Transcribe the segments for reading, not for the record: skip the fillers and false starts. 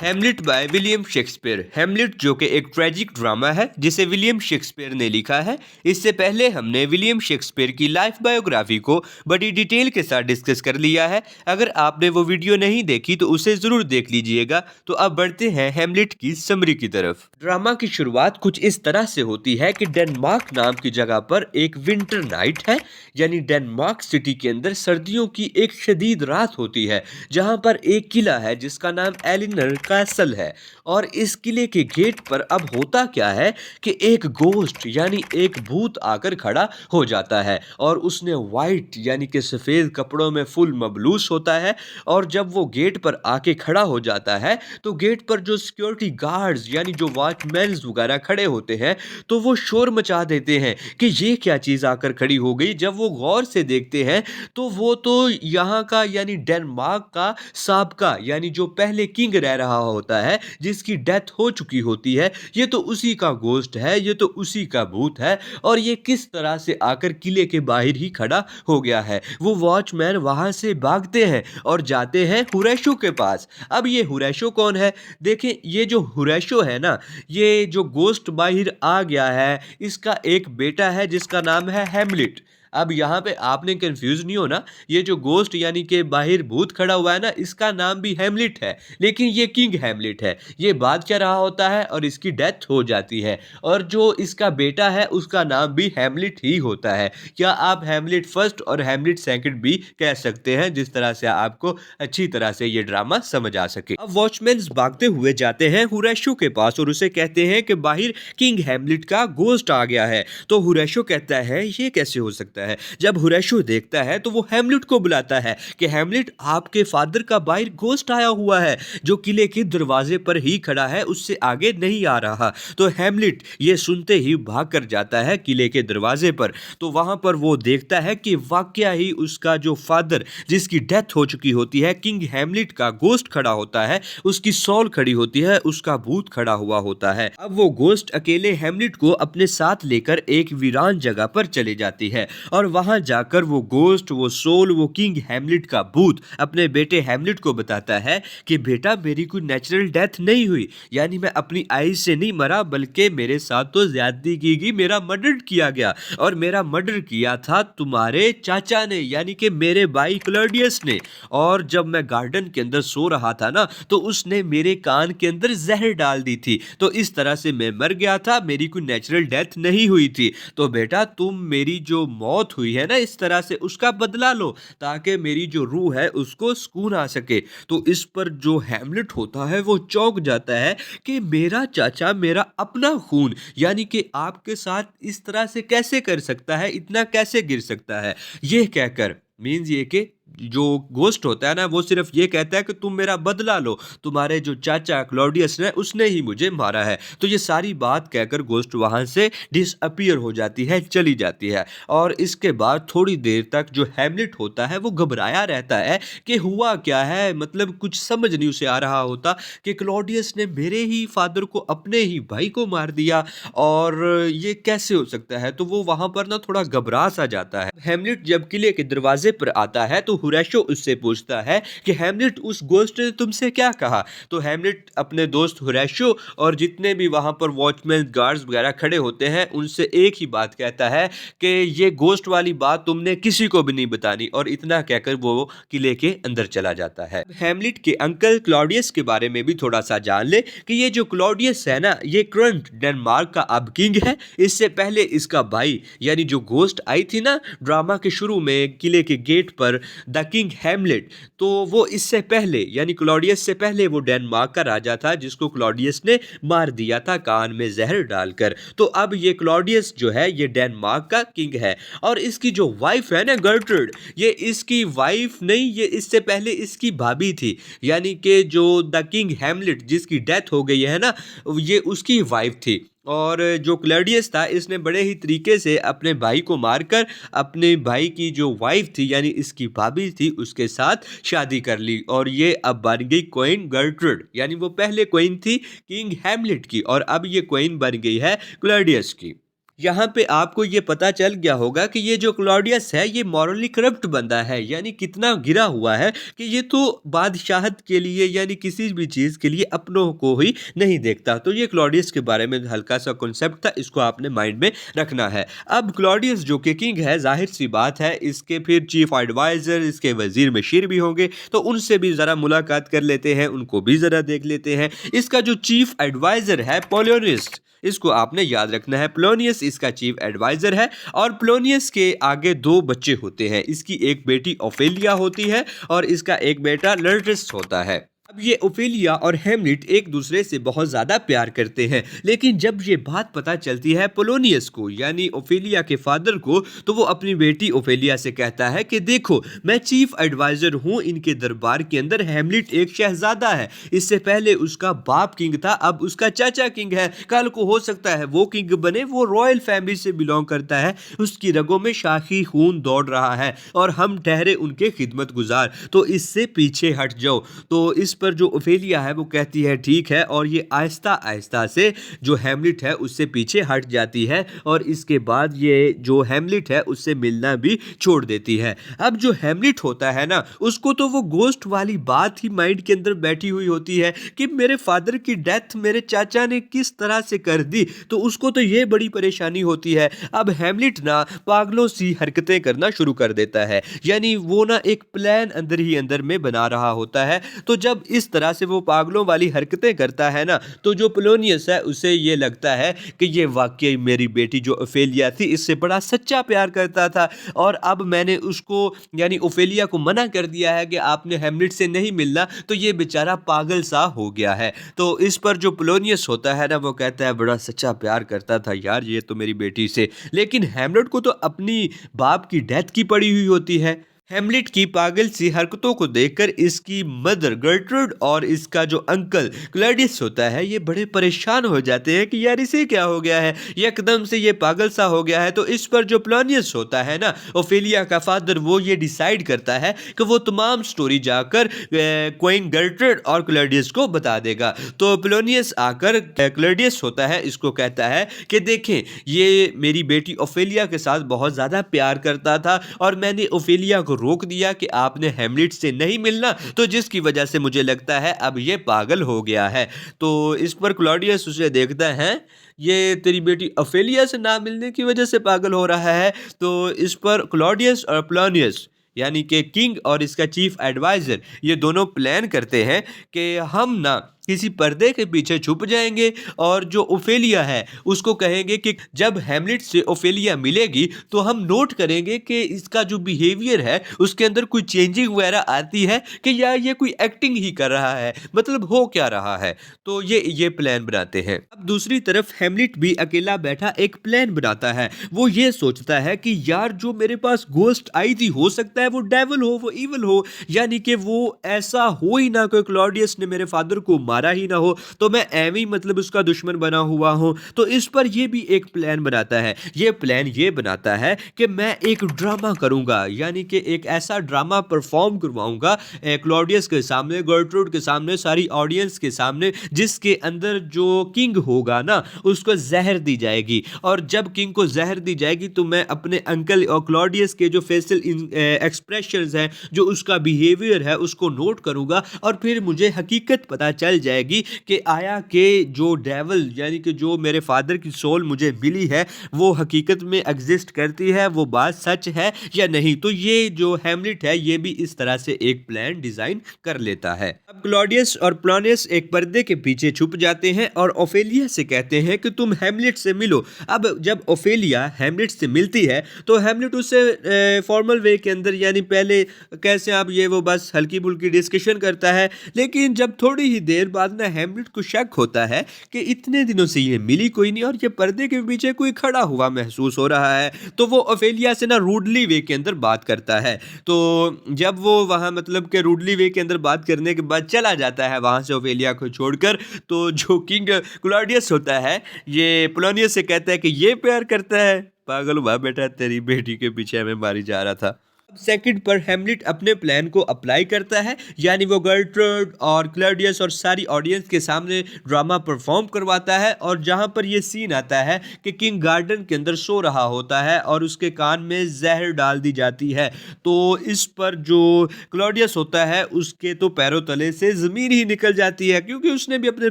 Hamlet by William Shakespeare. Hamlet जो कि एक ट्रेजिक ड्रामा है जिसे विलियम शेक्सपियर ने लिखा है। इससे पहले हमने विलियम शेक्सपियर की लाइफ बायोग्राफी को बड़ी डिटेल के साथ डिस्कस कर लिया है। अगर आपने वो वीडियो नहीं देखी तो उसे ज़रूर देख लीजिएगा। तो अब बढ़ते हैं हैमलेट की समरी की तरफ। ड्रामा की शुरुआत कुछ इस तरह से होती है कि डेनमार्क नाम की जगह पर एक विंटर नाइट है, यानी डेनमार्क सिटी के अंदर सर्दियों की एक शदीद रात होती है, जहां पर एक किला है जिसका नाम एलिनर कैसल है। और इस किले के गेट पर अब होता क्या है कि एक गोस्ट यानी एक भूत आकर खड़ा हो जाता है और उसने वाइट यानी कि सफ़ेद कपड़ों में फुल मबलूस होता है। और जब वो गेट पर आके खड़ा हो जाता है तो गेट पर जो सिक्योरिटी गार्ड्स यानी जो वॉचमैन वगैरह खड़े होते हैं तो वो शोर मचा देते हैं कि ये क्या चीज़ आकर खड़ी हो गई। जब वो गौर से देखते हैं तो वो तो यहाँ का यानी डेनमार्क का साबका यानी जो पहले किंग रह रहा होता है, जिसकी डेथ हो चुकी होती है, ये तो उसी का गोस्ट है, ये तो उसी का भूत है। और ये किस तरह से आकर किले के बाहर ही खड़ा हो गया है। वो वॉचमैन वहां से भागते हैं और जाते हैं हुरैशो के पास। अब ये हुरैशो कौन है? देखें, ये जो हुरैशो है ना, ये जो गोस्ट बाहर आ गया है, इसका एक बेटा है जिसका नाम है हैमलेट। अब यहाँ पे आपने कंफ्यूज नहीं होना, ये जो गोस्ट यानी कि बाहर भूत खड़ा हुआ है ना, इसका नाम भी हैमलेट है, लेकिन ये किंग हैमलेट है। ये बादशाह रहा होता है और इसकी डेथ हो जाती है। और जो इसका बेटा है उसका नाम भी हैमलेट ही होता है, या आप हैमलेट फर्स्ट और हैमलेट सेकंड भी कह सकते हैं, जिस तरह से आपको अच्छी तरह से ये ड्रामा समझ आ सके। अब वॉचमैन भागते हुए जाते हैं हुरैशो के पास और उसे कहते हैं कि बाहर किंग हैमलेट का गोस्ट आ गया है। तो हुरैशो कहता है ये कैसे हो सकता है। जब हुरैशो देखता है तो वो हैमलेट को बुलाता है कि हैमलेट, आपके फादर का बाहर गोस्ट आया हुआ है जो किले के दरवाजे पर ही खड़ा है, उससे आगे नहीं आ रहा। तो हैमलेट ये सुनते ही भाग कर जाता है किले के दरवाजे पर। तो वहां पर वो देखता है कि वाकया ही उसका जो फादर जिसकी डेथ हो चुकी होती है, किंग हैमलेट का गोस्ट खड़ा होता है, उसकी सोल खड़ी होती है, उसका भूत खड़ा हुआ होता है। अब वो गोस्ट अकेले हैमलेट को अपने साथ लेकर एक वीरान जगह पर चले जाती है और वहां जाकर वो गोस्ट, वो सोल, वो किंग हैमलेट का भूत अपने बेटे हैमलेट को बताता है कि बेटा, मेरी कोई नेचुरल डेथ नहीं हुई, यानी मैं अपनी आइज से नहीं मरा, बल्कि मेरे साथ तो ज्यादती की गई, मेरा मर्डर किया गया। और मेरा मर्डर किया था तुम्हारे चाचा ने, यानी कि मेरे भाई क्लॉडियस ने। और जब मैं गार्डन के अंदर सो रहा था ना, तो उसने मेरे कान के अंदर जहर डाल दी थी, तो इस तरह से मैं मर गया था, मेरी कोई नेचुरल डेथ नहीं हुई थी। तो बेटा, तुम मेरी जो मौत हुई है ना, इस तरह से उसका बदला लो, ताकि मेरी जो रूह है उसको सुकून आ सके। तो इस पर जो हैमलेट होता है वो चौंक जाता है कि मेरा चाचा मेरा अपना खून, यानी कि आपके साथ इस तरह से कैसे कर सकता है, इतना कैसे गिर सकता है। ये कहकर मीन्स ये कि जो गोस्ट होता है ना, वो सिर्फ ये कहता है कि तुम मेरा बदला लो, तुम्हारे जो चाचा क्लॉडियस ने उसने ही मुझे मारा है। तो ये सारी बात कहकर गोस्ट वहां से डिसअपियर हो जाती है, चली जाती है। और इसके बाद थोड़ी देर तक जो हैमलेट होता है वो घबराया रहता है कि हुआ क्या है, मतलब कुछ समझ नहीं उसे आ रहा होता कि क्लॉडियस ने मेरे ही फादर को, अपने ही भाई को मार दिया, और ये कैसे हो सकता है। तो वो वहां पर ना थोड़ा घबरा सा जाता है। हैमलेट जब किले के दरवाजे पर आता है तो हुरैशो उससे पूछता है कि हैमलेट, उस गोस्ट ने तुमसे क्या कहा। तो हैमलेट अपने दोस्त हुरैशो और जितने भी वहां पर वॉचमैन गार्ड्स वगैरह खड़े होते हैं उनसे एक ही बात कहता है कि ये गोस्ट वाली बात तुमने किसी को भी नहीं बतानी। और इतना कहकर वो किले के अंदर चला जाता है। हैमलेट के अंकल क्लॉडियस के बारे में भी थोड़ा सा जान ले कि ये जो क्लॉडियस है ना, ये करंट डेनमार्क का अब किंग है। इससे पहले इसका भाई यानी जो गोस्ट आई थी ना ड्रामा के शुरू में किले के गेट पर, द किंग हैमलेट, तो वो इससे पहले यानी क्लॉडियस से पहले वो डेनमार्क का राजा था जिसको क्लॉडियस ने मार दिया था कान में जहर डालकर। तो अब ये क्लॉडियस जो है ये डेनमार्क का किंग है। और इसकी जो वाइफ है ना गर्ट्रूड, ये इसकी वाइफ नहीं, ये इससे पहले इसकी भाभी थी, यानी कि जो द किंग हैमलेट जिसकी डेथ हो गई है ना, ये उसकी वाइफ थी। और जो क्लॉडियस था इसने बड़े ही तरीके से अपने भाई को मारकर अपने भाई की जो वाइफ थी यानी इसकी भाभी थी उसके साथ शादी कर ली। और ये अब बन गई क्वीन गर्ट्रूड, यानी वो पहले क्वीन थी किंग हैमलेट की, और अब ये क्वीन बन गई है क्लॉडियस की। यहाँ पे आपको ये पता चल गया होगा कि ये जो क्लॉडियस है ये मॉरली करप्ट बंदा है, यानी कितना गिरा हुआ है कि ये तो बादशाहत के लिए यानी किसी भी चीज़ के लिए अपनों को ही नहीं देखता। तो ये क्लॉडियस के बारे में हल्का सा कॉन्सेप्ट था, इसको आपने माइंड में रखना है। अब क्लॉडियस जो कि किंग है, जाहिर सी बात है इसके फिर चीफ एडवाइज़र, इसके वजीर मशीर भी होंगे, तो उनसे भी ज़रा मुलाकात कर लेते हैं, उनको भी ज़रा देख लेते हैं। इसका जो चीफ एडवाइज़र है पोलियनियस, इसको आपने याद रखना है, पोलियनियस इसका चीफ एडवाइजर है। और पोलियनियस के आगे दो बच्चे होते हैं, इसकी एक बेटी ओफेलिया होती है और इसका एक बेटा लर्टिस होता है। अब ये ओफेलिया और हेमलेट एक दूसरे से बहुत ज़्यादा प्यार करते हैं, लेकिन जब ये बात पता चलती है पोलोनियस को यानी ओफेलिया के फादर को, तो वो अपनी बेटी ओफेलिया से कहता है कि देखो मैं चीफ एडवाइज़र हूँ इनके दरबार के अंदर, हेमलेट एक शहजादा है, इससे पहले उसका बाप किंग था, अब उसका चाचा किंग है, कल को हो सकता है वो किंग बने, वो रॉयल फैमिली से बिलोंग करता है, उसकी रगों में शाही खून दौड़ रहा है और हम ठहरे उनके खिदमत गुजार, तो इससे पीछे हट जाओ। तो इस पर जो ओफेलिया है वो कहती है ठीक है, और ये आहिस्ता आहिस्ता से जो हेमलेट है उससे पीछे हट जाती है और इसके बाद ये जो हेमलेट है उससे मिलना भी छोड़ देती है। अब जो हेमलेट होता है ना, उसको तो वो गोस्ट वाली बात ही माइंड के अंदर बैठी हुई होती है कि मेरे फादर की डेथ मेरे चाचा ने किस तरह से कर दी, तो उसको तो ये बड़ी परेशानी होती है। अब हेमलेट ना पागलों सी हरकतें करना शुरू कर देता है, यानी वो ना एक प्लान अंदर ही अंदर में बना रहा होता है। तो जब इस तरह से वो पागलों वाली हरकतें करता है ना, तो जो पोलोनियस है उसे ये लगता है कि ये वाकई मेरी बेटी जो ओफेलिया थी इससे बड़ा सच्चा प्यार करता था, और अब मैंने उसको यानी ओफेलिया को मना कर दिया है कि आपने हेमलेट से नहीं मिलना, तो ये बेचारा पागल सा हो गया है। तो इस पर जो पोलोनियस होता है ना, वो कहता है बड़ा सच्चा प्यार करता था यार ये तो मेरी बेटी से, लेकिन हेमलेट को तो अपनी बाप की डेथ की पड़ी हुई होती है। हेमलेट की पागल सी हरकतों को देखकर इसकी मदर गर्ट्रूड और इसका जो अंकल क्लैडियस होता है ये बड़े परेशान हो जाते हैं कि यार इसे क्या हो गया है, ये एकदम से ये पागल सा हो गया है। तो इस पर जो पोलोनियस होता है ना, ओफेलिया का फादर, वो ये डिसाइड करता है कि वो तमाम स्टोरी जाकर क्वीन गर्ट्रूड और क्लैडियस को बता देगा। तो पोलोनियस आकर क्लैडियस होता है इसको कहता है कि देखें ये मेरी बेटी ओफेलिया के साथ बहुत ज़्यादा प्यार करता था और मैंने ओफेलिया को रोक दिया कि आपने हेमलेट से नहीं मिलना, तो जिसकी वजह से मुझे लगता है अब ये पागल हो गया है। तो इस पर क्लॉडियस उसे देखता है, ये तेरी बेटी ओफेलिया से ना मिलने की वजह से पागल हो रहा है। तो इस पर क्लॉडियस और पोलोनियस यानी कि किंग और इसका चीफ एडवाइजर ये दोनों प्लान करते हैं कि हम ना किसी पर्दे के पीछे छुप जाएंगे और जो ओफेलिया है उसको कहेंगे कि जब हेमलेट से ओफेलिया मिलेगी तो हम नोट करेंगे कि इसका जो बिहेवियर है उसके अंदर कोई चेंजिंग वगैरह आती है कि या ये कोई एक्टिंग ही कर रहा है, मतलब हो क्या रहा है। तो ये प्लान बनाते हैं। अब दूसरी तरफ हेमलेट भी अकेला बैठा एक प्लान बनाता है। वो ये सोचता है कि यार जो मेरे पास गोस्ट आई थी हो सकता है वो डेविल हो, वो इविल हो, यानी कि वो ऐसा हो ही ना कि क्लॉडियस ने मेरे फादर को मारा ही ना हो, तो मैं एवं ही मतलब उसका दुश्मन बना हुआ हूं। तो इस पर ये भी एक प्लान बनाता है। ये प्लान ये बनाता है कि मैं एक ड्रामा करूंगा, यानी कि एक ऐसा ड्रामा परफॉर्म करवाऊंगा क्लॉडियस के सामने, गर्ट्रूड के सामने, सारी ऑडियंस के सामने, जिसके अंदर जो किंग होगा ना उसको जहर दी जाएगी, और जब किंग को जहर दी जाएगी तो मैं अपने अंकल और क्लॉडियस के जो फेशियल एक्सप्रेशंस हैं, जो उसका बिहेवियर है उसको नोट करूंगा, और फिर मुझे हकीकत पता चल जाएगी कि आया कि जो डेविल यानी कि जो मेरे फादर की सोल मुझे मिली है वो हकीकत में एग्जिस्ट करती है, वो बात सच है या नहीं। तो ये जो हेमलेट है ये भी इस तरह से एक प्लान डिजाइन कर लेता है। अब क्लॉडियस और पोलोनियस एक पर्दे के पीछे छुप जाते हैं और ओफेलिया से कहते हैं कि तुम हेमलेट से मिलो। अब जब ओफेलिया हेमलेट से मिलती है तो हेमलेट उससे फॉर्मल वे के अंदर, यानी पहले कैसे आप ये वो बस हल्की फुल्की डिस्कशन करता है, लेकिन जब थोड़ी ही देर बाद ना हेमलेट को शक होता है कि इतने दिनों से ये मिली कोई नहीं और ये पर्दे के पीछे कोई खड़ा हुआ महसूस हो रहा है, तो वो ओफेलिया से ना रूडली वे के अंदर बात करता है। तो जब वो वहाँ मतलब कि रूडली वे के अंदर बात करने के बाद चला जाता है वहाँ से ओफेलिया को छोड़कर, तो जो किंग क्लॉडियस होता है ये पोलोनियस से कहता है कि ये प्यार करता है, पागल हुआ बेटा, तेरी बेटी के पीछे हमें मारी जा रहा था। सेकंड पर हेमलेट अपने प्लान को अप्लाई करता है, यानी वो गर्टरूड और क्लॉडियस और सारी ऑडियंस के सामने ड्रामा परफॉर्म करवाता है। और जहां पर ये सीन आता है कि किंग गार्डन के अंदर सो रहा होता है और उसके कान में जहर डाल दी जाती है। तो इस पर जो क्लॉडियस होता है उसके तो पैरों तले से ज़मीन ही निकल जाती है, क्योंकि उसने भी अपने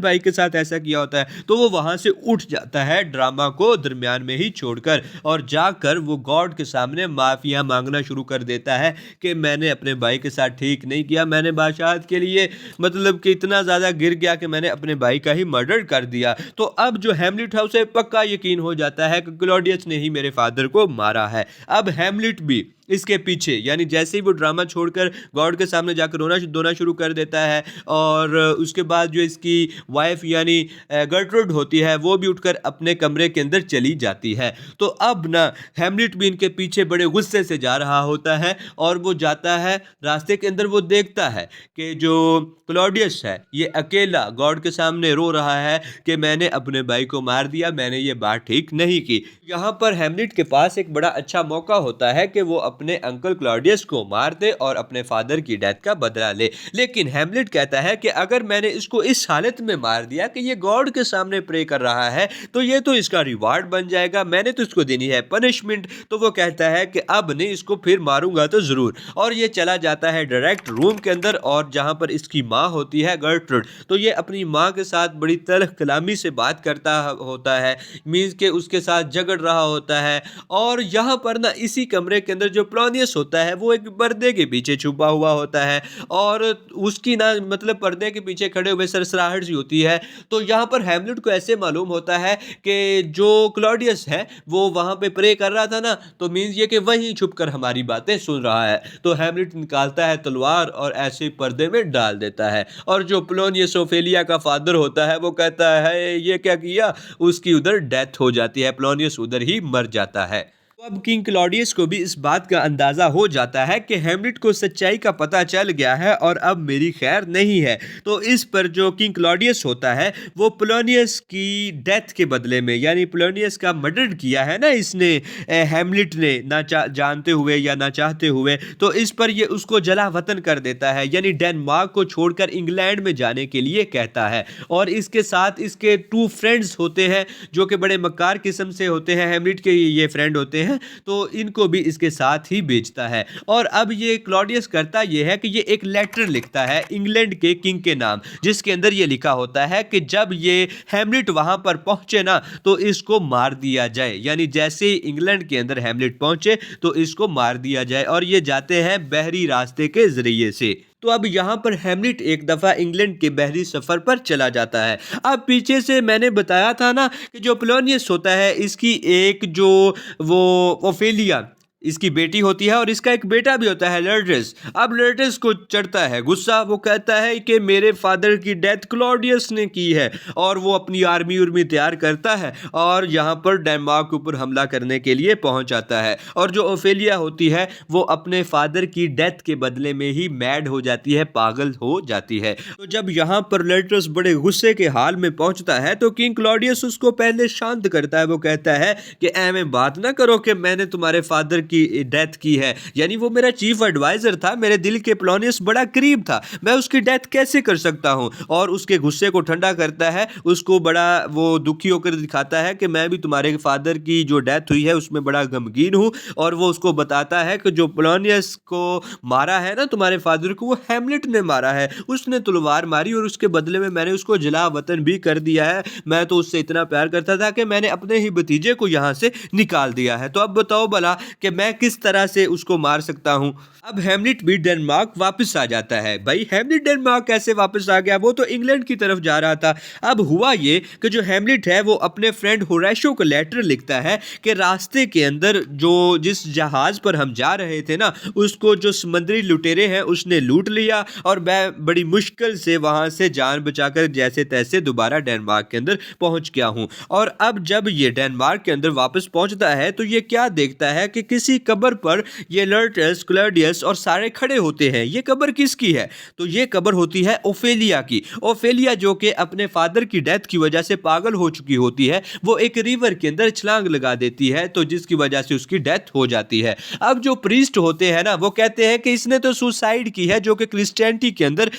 भाई के साथ ऐसा किया होता है। तो वो वहाँ से उठ जाता है ड्रामा को दरमियान में ही छोड़कर, और जाकर वो गॉड के सामने माफिया मांगना शुरू कर देता है कि मैंने अपने भाई के साथ ठीक नहीं किया, मैंने बादशाहत के लिए मतलब कि इतना ज़्यादा गिर गया कि मैंने अपने भाई का ही मर्डर कर दिया। तो अब जो हेमलेट है उसे पक्का यकीन हो जाता है कि क्लॉडियस ने ही मेरे फादर को मारा है। अब हेमलेट भी इसके पीछे, यानी जैसे ही वो ड्रामा छोड़कर गॉड के सामने जाकर रोना धोना शुरू कर देता है, और उसके बाद जो इसकी वाइफ यानी गर्टरूड होती है वो भी उठकर अपने कमरे के अंदर चली जाती है। तो अब ना हेमलेट भी इनके पीछे बड़े गुस्से से जा रहा होता है, और वो जाता है रास्ते के अंदर, वो देखता है कि जो क्लॉडियस है ये अकेला गॉड के सामने रो रहा है कि मैंने अपने भाई को मार दिया, मैंने ये बात ठीक नहीं की। यहाँ पर हेमलेट के पास एक बड़ा अच्छा मौका होता है कि वो अपने अंकल क्लॉडियस को मार दे और अपने फादर की डेथ का बदला ले। लेकिन हेमलेट कहता है कि अगर मैंने इसको इस हालत में मार दिया कि ये गॉड के सामने प्रे कर रहा है तो ये तो इसका रिवार्ड बन जाएगा, मैंने तो इसको देनी है पनिशमेंट। तो वो कहता है कि अब नहीं, इसको फिर मारूंगा तो जरूर। और ये चला जाता है डायरेक्ट रूम के अंदर, और जहां पर इसकी माँ होती है गर्टरूड, तो ये अपनी माँ के साथ बड़ी तल्ख कलामी से बात करता होता है, मीन्स के उसके साथ झगड़ रहा होता है। और यहाँ पर ना इसी कमरे के अंदर जो पोलोनियस होता है वो एक पर्दे के पीछे छुपा हुआ होता है, और उसकी ना मतलब पर्दे के पीछे खड़े हुए सरसराहट सी होती है। तो यहाँ पर हेमलेट को ऐसे मालूम होता है कि जो क्लॉडियस है वो वहाँ पे प्रे कर रहा था ना, तो मीन्स ये कि वहीं छुपकर हमारी बातें सुन रहा है। तो हेमलेट निकालता है तलवार और ऐसे पर्दे में डाल देता है, और जो पोलोनियस ओफेलिया का फादर होता है वो कहता है ये क्या किया, उसकी उधर डेथ हो जाती है, पोलोनियस उधर ही मर जाता है। तो अब किंग क्लॉडियस को भी इस बात का अंदाजा हो जाता है कि हेमलेट को सच्चाई का पता चल गया है और अब मेरी खैर नहीं है। तो इस पर जो किंग क्लॉडियस होता है वो पोलोनियस की डेथ के बदले में, यानी पोलोनियस का मर्डर किया है ना इसने, हेमलेट ने ना जानते हुए या ना चाहते हुए, तो इस पर ये उसको जला वतन कर देता है, यानी डेनमार्क को छोड़कर इंग्लैंड में जाने के लिए कहता है। और इसके साथ इसके 2 फ्रेंड्स होते हैं जो कि बड़े मक्कार किस्म से होते हैं, हेमलेट के ये फ्रेंड होते हैं, तो इनको भी इसके साथ ही बेचता है। और अब ये क्लॉडियस करता ये है कि ये एक लेटर लिखता है इंग्लैंड के किंग के नाम, जिसके अंदर ये लिखा होता है कि जब ये हेमलेट वहां पर पहुंचे ना तो इसको मार दिया जाए, यानी जैसे ही इंग्लैंड के अंदर हेमलेट पहुंचे तो इसको मार दिया जाए। और ये जाते हैं बहरी रास्ते के जरिए से। तो अब यहाँ पर हेमलेट एक दफ़ा इंग्लैंड के बहरी सफ़र पर चला जाता है। अब पीछे से मैंने बताया था ना कि जो पोलोनियस होता है इसकी एक जो वो ओफेलिया इसकी बेटी होती है, और इसका एक बेटा भी होता है लर्डस। अब लर्डस को चढ़ता है गुस्सा, वो कहता है कि मेरे फादर की डेथ क्लॉडियस ने की है, और वो अपनी आर्मी उर्मी तैयार करता है और यहाँ पर डेनमार्क के ऊपर हमला करने के लिए पहुँच जाता है। और जो ओफेलिया होती है वो अपने फादर की डेथ के बदले में ही मैड हो जाती है, पागल हो जाती है। तो जब यहाँ पर लर्डस बड़े गुस्से के हाल में पहुँचता है तो किंग क्लॉडियस उसको पहले शांत करता है। वो कहता है कि ऐਵੇਂ बात ना करो कि मैंने तुम्हारे फादर की डेथ की है, यानी वो मेरा चीफ एडवाइजर था, मेरे दिल के पोलोनियस बड़ा करीब था, मैं उसकी डेथ कैसे कर सकता हूं। और उसके गुस्से को ठंडा करता है, उसको बड़ा वो दुखी होकर दिखाता है कि मैं भी तुम्हारे फादर की जो डेथ हुई है उसमें बड़ा गमगीन हूं। और वो उसको बताता है कि जो पोलोनियस को मारा है ना तुम्हारे फादर को, वो हेमलेट ने मारा है, उसने तलवार मारी और उसके बदले में मैंने उसको जला वतन भी कर दिया है। मैं तो उससे इतना प्यार करता था कि मैंने अपने ही भतीजे को यहाँ से निकाल दिया है। तो अब बताओ भला कि मैं किस तरह से उसको मार सकता हूं। अब हेमलेट भी डेनमार्क वापस आ जाता है। भाई हेमलेट डेनमार्क कैसे वापस आ गया, वो तो इंग्लैंड की तरफ जा रहा था। अब हुआ ये कि जो हेमलेट है वो अपने फ्रेंड होरेशो को लेटर लिखता है कि रास्ते के अंदर जो जिस जहाज पर हम जा रहे थे ना उसको जो समुद्री लुटेरे हैं उसने लूट लिया, और मैं बड़ी मुश्किल से वहां से जान बचाकर जैसे तैसे दोबारा डेनमार्क के अंदर पहुंच गया हूं। और अब जब ये डेनमार्क के अंदर वापस पहुंचता है तो ये क्या देखता है कि किसी इसी कब्र पर ये लर्टस, क्लॉडियस और सारे खड़े होते हैं। ये कब्र किसकी है? तो ये कब्र होती है ओफेलिया की। ओफेलिया जो कि अपने फादर की डेथ की वजह से पागल हो चुकी होती है, वो एक रिवर के अंदर छलांग लगा देती है, तो जिसकी वजह से उसकी डेथ हो जाती है। अब जो प्रीस्ट होते हैं ना, वो कहते हैं कि इसने तो सुसाइड की है, जो कि क्रिश्चियनिटी के अंदर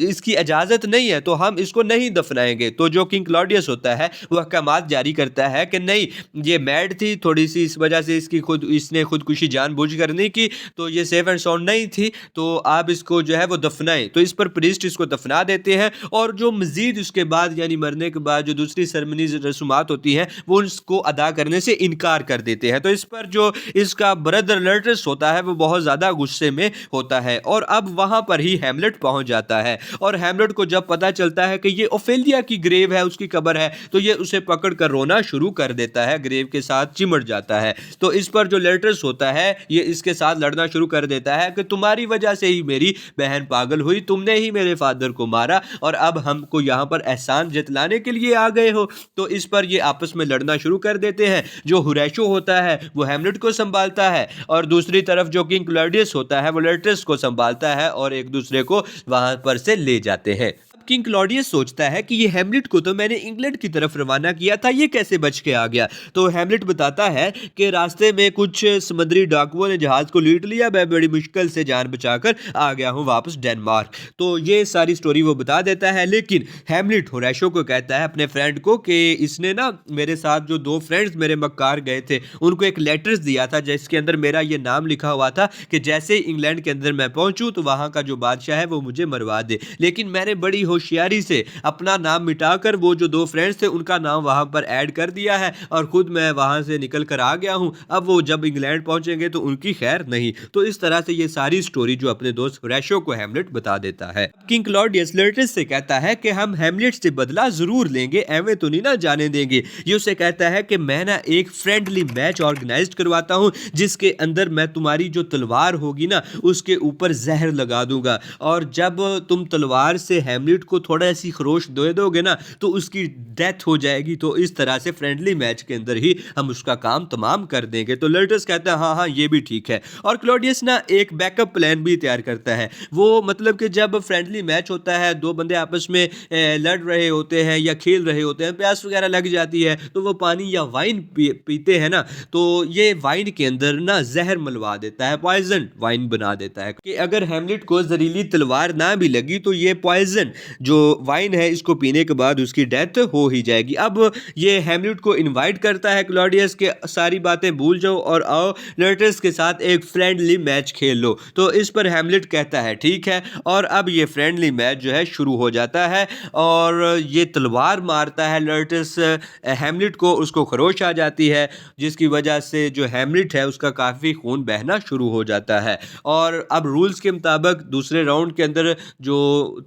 इसकी इजाज़त नहीं है, तो हम इसको नहीं दफनाएंगे। तो जो किंग क्लॉडियस होता है वह अहकामात जारी करता है कि नहीं, ये मैड थी थोड़ी सी, इस वजह से इसने खुदकुशी जानबूझकर नहीं की, तो ये सेफ एंड साउंड नहीं थी, तो आप इसको जो है वो दफनाएं। तो इस पर प्रीस्ट इसको दफना देते हैं, और जो मजीद उसके बाद यानी मरने के बाद जो दूसरी सेरेमनीज रसूमात होती हैं वो उसको अदा करने से इनकार कर देते हैं। तो इस पर जो इसका ब्रदर लर्टस होता है वो बहुत ज़्यादा गुस्से में होता है, और अब वहाँ पर ही हैमलेट पहुँच जाता है। और हैमलेट को जब पता चलता है कि ये ओफेलिया की ग्रेव है, उसकी कब्र है, तो ये उसे पकड़ कर रोना शुरू कर देता है, ग्रेव के साथ चिमट जाता है। तो इस पर जो लर्टस होता है ये इसके साथ लड़ना शुरू कर देता है कि तुम्हारी वजह से ही मेरी बहन पागल हुई, तुमने ही मेरे फादर को मारा, और अब हमको यहाँ पर एहसान जतलाने के लिए आ गए हो। तो इस पर ये आपस में लड़ना शुरू कर देते हैं। जो हुरैशो होता है वो हैमलेट को संभालता है, और दूसरी तरफ जो किंग क्लॉडियस होता है वो लर्टस को संभालता है, और एक दूसरे को वहां पर से ले जाते हैं। किंग क्लॉडियस सोचता है कि ये हैमलेट को तो मैंने इंग्लैंड की तरफ रवाना किया था, ये कैसे बच के आ गया? तो हैमलेट बताता है कि रास्ते में कुछ समुद्री डाकुओं ने जहाज को लूट लिया, मैं बड़ी मुश्किल से जान बचाकर आ गया हूँ वापस डेनमार्क। तो ये सारी स्टोरी वो बता देता है। लेकिन हैमलेट होरैशो को कहता है, अपने फ्रेंड को, कि इसने ना मेरे साथ जो 2 फ्रेंड्स मेरे मक्कार गए थे उनको एक लेटर्स दिया था जिसके अंदर मेरा ये नाम लिखा हुआ था कि जैसे ही इंग्लैंड के अंदर मैं पहुंचूं तो वहां का जो बादशाह है वो मुझे मरवा दे। लेकिन मैंने बड़ी होशियारी से अपना नाम मिटाकर वो जो 2 फ्रेंड्स थे उनका नाम वहां पर ऐड कर दिया है, और खुद मैं वहां से निकल कर आ गया हूं। अब वो जब इंग्लैंड पहुंचेंगे तो उनकी खैर नहीं। तो इस तरह से ये सारी स्टोरी जो अपने दोस्त होरैशो को हैमलेट बता देता है। किंग क्लॉडियस लर्टस से कहता है कि हम हैमलेट से बदला जरूर लेंगे, एवं तो नहीं ना जाने देंगे। ये उसे कहता है कि मैं ना एक फ्रेंडली मैच ऑर्गेनाइज करवाता हूं, जिसके अंदर मैं तुम्हारी जो तलवार होगी ना उसके ऊपर जहर लगा दूंगा, और जब तुम तलवार से हैमलेट को थोड़ा सी खरोश दे दोगे ना तो उसकी डेथ हो जाएगी। तो इस तरह से फ्रेंडली मैच के अंदर ही हम उसका काम तमाम कर देंगे। तो लर्टस कहता है हाँ हाँ ये भी ठीक है। और क्लॉडियस ना एक बैकअप प्लान भी तैयार करता है। वो मतलब कि जब फ्रेंडली मैच होता है, 2 बंदे आपस में लड़ रहे होते हैं या खेल रहे होते हैं, प्यास वगैरह लग जाती है, तो वो पानी या वाइन पीते हैं ना, तो ये वाइन के अंदर ना जहर मलवा देता है, पॉइजन वाइन बना देता है कि अगर हैमलेट को जहरीली तलवार ना भी लगी तो ये पॉइजन जो वाइन है इसको पीने के बाद उसकी डेथ हो ही जाएगी। अब ये हैमलेट को इनवाइट करता है क्लॉडियस के सारी बातें भूल जाओ और आओ लर्टस के साथ एक फ्रेंडली मैच खेल लो। तो इस पर हैमलेट कहता है ठीक है, और अब ये फ्रेंडली मैच जो है शुरू हो जाता है, और ये तलवार मारता है लर्टस हैमलेट को, उसको खरोश आ जाती है, जिसकी वजह से जो हैमलेट है उसका काफ़ी खून बहना शुरू हो जाता है। और अब रूल्स के मुताबिक दूसरे राउंड के अंदर जो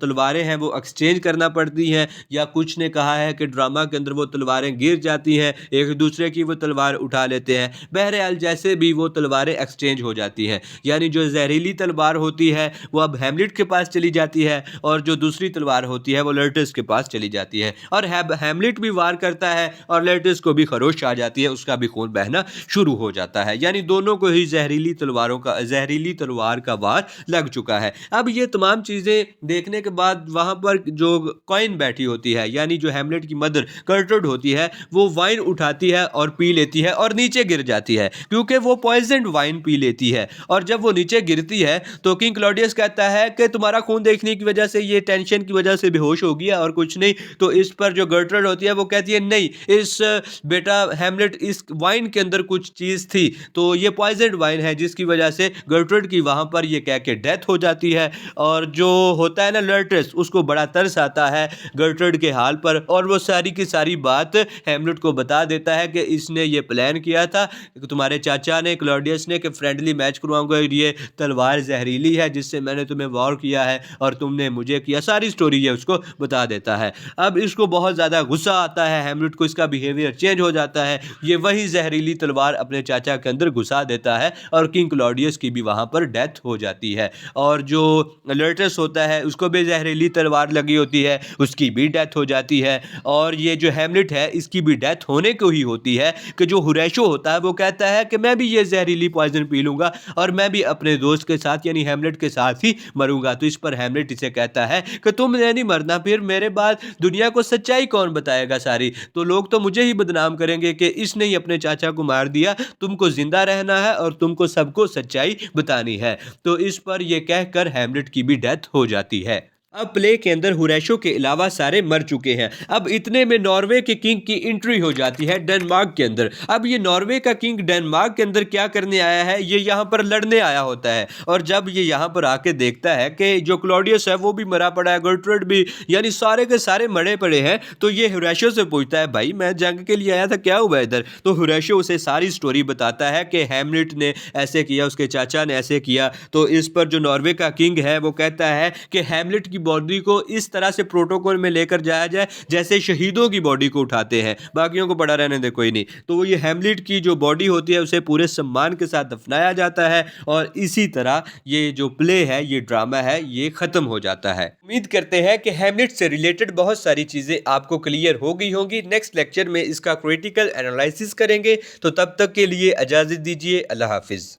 तलवारें हैं वो एक्सचेंज करना पड़ती हैं, या कुछ ने कहा है कि ड्रामा के अंदर वो तलवारें गिर जाती हैं, एक दूसरे की वो तलवार उठा लेते हैं। बहरहाल जैसे भी वो तलवारें एक्सचेंज हो जाती हैं, यानी जो जहरीली तलवार होती है वो अब हैमलेट के पास चली जाती है, और जो दूसरी तलवार होती है वो लर्टस के पास चली जाती है। और हैमलेट भी वार करता है और लर्टस को भी खरोश आ जाती है, उसका भी खून बहना शुरू हो जाता है, यानी दोनों को ही जहरीली तलवार का वार लग चुका है। अब ये तमाम चीज़ें देखने के बाद वहाँ पर जो कॉइन बैठी होती है, यानी जो हैमलेट की मदर कर्टरुड होती है, वो वाइन उठाती है और पी लेती है और नीचे गिर जाती है, क्योंकि वो पॉइजन्ड वाइन पी लेती है। और जब वो नीचे गिरती है तो किंग क्लॉडियस कहता है कि तुम्हारा खून देखने की वजह से, ये टेंशन की वजह से बेहोश हो गया और कुछ नहीं। तो इस पर जो गर्टरुड होती है वो कहती है नहीं, इस बेटा हैमलेट, इस वाइन के अंदर कुछ चीज़ थी, तो ये पॉइजन्ड वाइन है, जिसकी वजह से गर्टरुड की वहाँ पर ये कह के डेथ हो जाती है। और जो होता है ना लर्टस, उसको बड़ा तरस आता है गर्टरुड के हाल पर, और वो सारी की सारी बात हैमलेट को बता देता है कि इसने ये प्लान किया था, तुम्हारे चाचा ने, क्लॉडियस ने, कि फ्रेंडली मैच करवाऊंगा, ये तलवार जहरीली है जिससे मैंने तुम्हें वॉर किया है और तुमने मुझे किया, सारी स्टोरी ये उसको बता देता है। अब इसको बहुत ज़्यादा गुस्सा आता है हैमलेट को, इसका बिहेवियर चेंज हो जाता है, ये वही जहरीली तलवार अपने चाचा के अंदर घुसा देता है और किंग क्लॉडियस की भी वहाँ पर डेथ हो जाती है। और जो लर्टस होता है उसको भी जहरीली तलवार तलवार लगी होती है उसकी भी डेथ हो जाती है। और ये जो हैमलेट है इसकी भी डेथ होने को ही होती है कि जो होरेशो होता है वो कहता है कि मैं भी ये जहरीली पॉइजन पी लूंगा और मैं भी अपने दोस्त के साथ यानी हैमलेट के साथ ही मरूंगा। तो इस पर हैमलेट इसे कहता है कि तुमने नहीं मरना, फिर मेरे बाद दुनिया को सच्चाई कौन बताएगा सारी, तो लोग तो मुझे ही बदनाम करेंगे कि इसने ही अपने चाचा को मार दिया, तुमको जिंदा रहना है और तुमको सबको सच्चाई बतानी है। तो इस पर यह कहकर हैमलेट की भी डेथ हो जाती है। अब प्ले के अंदर होरेशो के अलावा सारे मर चुके हैं। अब इतने में नॉर्वे के किंग की एंट्री हो जाती है डेनमार्क के अंदर। अब ये नॉर्वे का किंग डेनमार्क के अंदर क्या करने आया है, ये यहाँ पर लड़ने आया होता है। और जब ये यहाँ पर आके देखता है कि जो क्लॉडियस है वो भी मरा पड़ा है, गर्टरुड भी, यानी सारे के सारे मरे पड़े हैं, तो ये होरेशो से पूछता है भाई मैं जंग के लिए आया था, क्या हुआ इधर। तो होरेशो उसे सारी स्टोरी बताता है कि हैमलेट ने ऐसे किया, उसके चाचा ने ऐसे किया। तो इस पर जो नॉर्वे का किंग है वो कहता है कि हैमलेट की बॉडी को इस तरह से प्रोटोकॉल में लेकर जाया जाए जैसे शहीदों की बॉडी को उठाते हैं, बाकियों को पड़ा रहने दे कोई नहीं। तो वो ये हैमलेट की जो बॉडी होती है उसे पूरे सम्मान के साथ दफनाया जाता है और इसी तरह ये जो प्ले है, ये ड्रामा है, ये खत्म हो जाता है। उम्मीद करते हैं कि हैमलेट से रिलेटेड बहुत सारी चीजें आपको क्लियर हो गई होंगी। नेक्स्ट लेक्चर में इसका क्रिटिकल एनालिसिस करेंगे, तो तब तक के लिए इजाजत दीजिए। अल्लाह हाफिज।